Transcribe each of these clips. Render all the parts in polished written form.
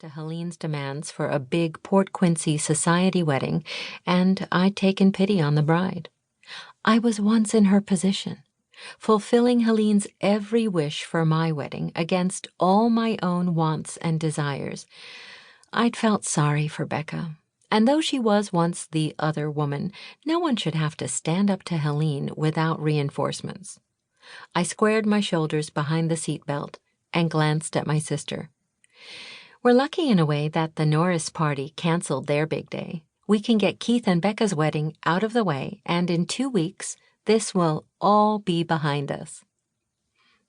to Helene's demands for a big Port Quincy society wedding, and I'd taken pity on the bride. I was once in her position, fulfilling Helene's every wish for my wedding against all my own wants and desires. I'd felt sorry for Becca, and though she was once the other woman, no one should have to stand up to Helene without reinforcements. I squared my shoulders behind the seatbelt and glanced at my sister. We're lucky in a way that the Norris party canceled their big day. We can get Keith and Becca's wedding out of the way, and in 2 weeks, this will all be behind us.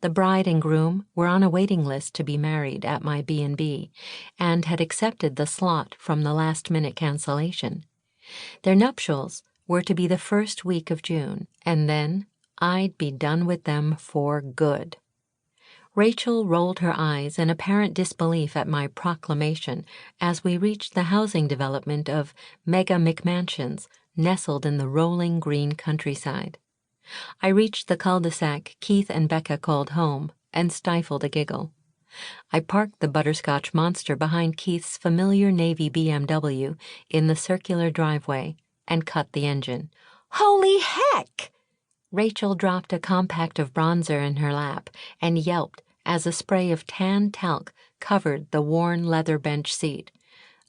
The bride and groom were on a waiting list to be married at my B&B and had accepted the slot from the last-minute cancellation. Their nuptials were to be the first week of June, and then I'd be done with them for good. Rachel rolled her eyes in apparent disbelief at my proclamation as we reached the housing development of Mega McMansions nestled in the rolling green countryside. I reached the cul-de-sac Keith and Becca called home and stifled a giggle. I parked the butterscotch monster behind Keith's familiar navy BMW in the circular driveway and cut the engine. "Holy heck!" Rachel dropped a compact of bronzer in her lap and yelped as a spray of tan talc covered the worn leather bench seat.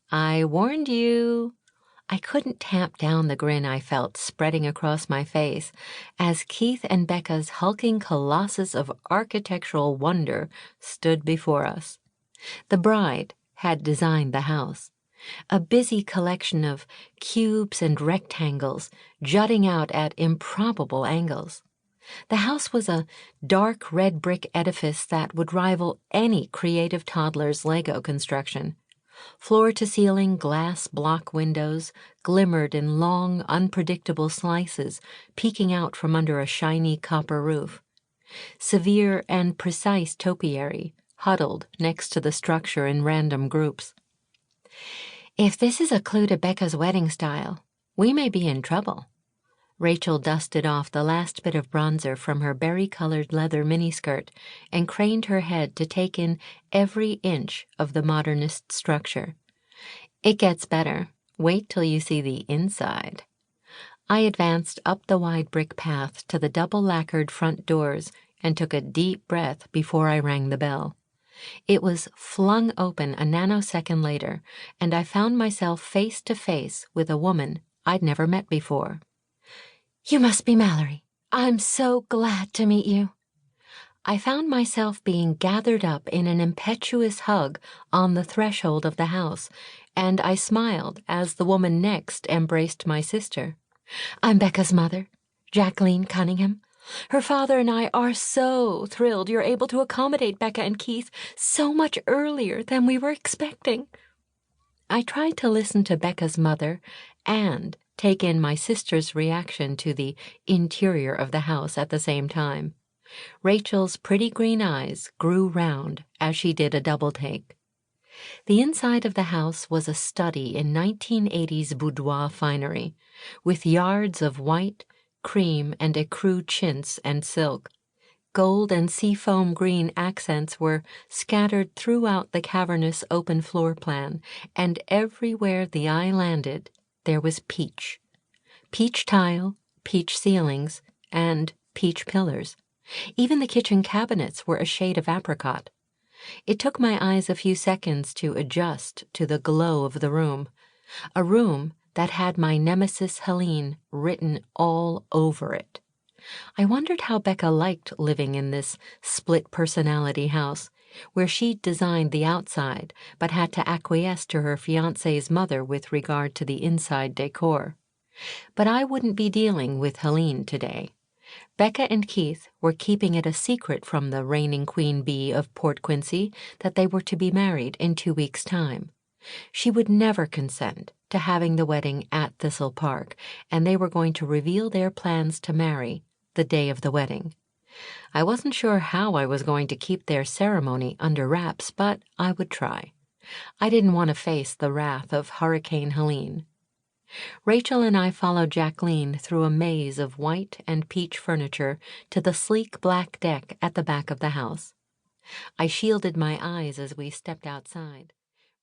"I warned you." I couldn't tamp down the grin I felt spreading across my face as Keith and Becca's hulking colossus of architectural wonder stood before us. The bride had designed the house, a busy collection of cubes and rectangles jutting out at improbable angles. The house was a dark red brick edifice that would rival any creative toddler's Lego construction. Floor-to-ceiling glass block windows glimmered in long, unpredictable slices peeking out from under a shiny copper roof. Severe and precise topiary huddled next to the structure in random groups. "If this is a clue to Becca's wedding style, we may be in trouble." Rachel dusted off the last bit of bronzer from her berry-colored leather miniskirt and craned her head to take in every inch of the modernist structure. "It gets better. Wait till you see the inside." I advanced up the wide brick path to the double-lacquered front doors and took a deep breath before I rang the bell. It was flung open a nanosecond later, and I found myself face to face with a woman I'd never met before. "You must be Mallory. I'm so glad to meet you." I found myself being gathered up in an impetuous hug on the threshold of the house, and I smiled as the woman next embraced my sister. "I'm Becca's mother, Jacqueline Cunningham. Her father and I are so thrilled you're able to accommodate Becca and Keith so much earlier than we were expecting." I tried to listen to Becca's mother and take in my sister's reaction to the interior of the house at the same time. Rachel's pretty green eyes grew round as she did a double-take. The inside of the house was a study in 1980s boudoir finery, with yards of white, cream, and ecru chintz and silk. Gold and seafoam green accents were scattered throughout the cavernous open floor plan, and everywhere the eye landed, there was peach. Peach tile, peach ceilings, and peach pillars. Even the kitchen cabinets were a shade of apricot. It took my eyes a few seconds to adjust to the glow of the room, a room that had my nemesis Helene written all over it. I wondered how Becca liked living in this split-personality house, where she'd designed the outside but had to acquiesce to her fiancé's mother with regard to the inside decor. But I wouldn't be dealing with Helene today. Becca and Keith were keeping it a secret from the reigning queen bee of Port Quincy that they were to be married in 2 weeks' time. She would never consent to having the wedding at Thistle Park, and they were going to reveal their plans to marry the day of the wedding. I wasn't sure how I was going to keep their ceremony under wraps, but I would try. I didn't want to face the wrath of Hurricane Helene. Rachel and I followed Jacqueline through a maze of white and peach furniture to the sleek black deck at the back of the house. I shielded my eyes as we stepped outside.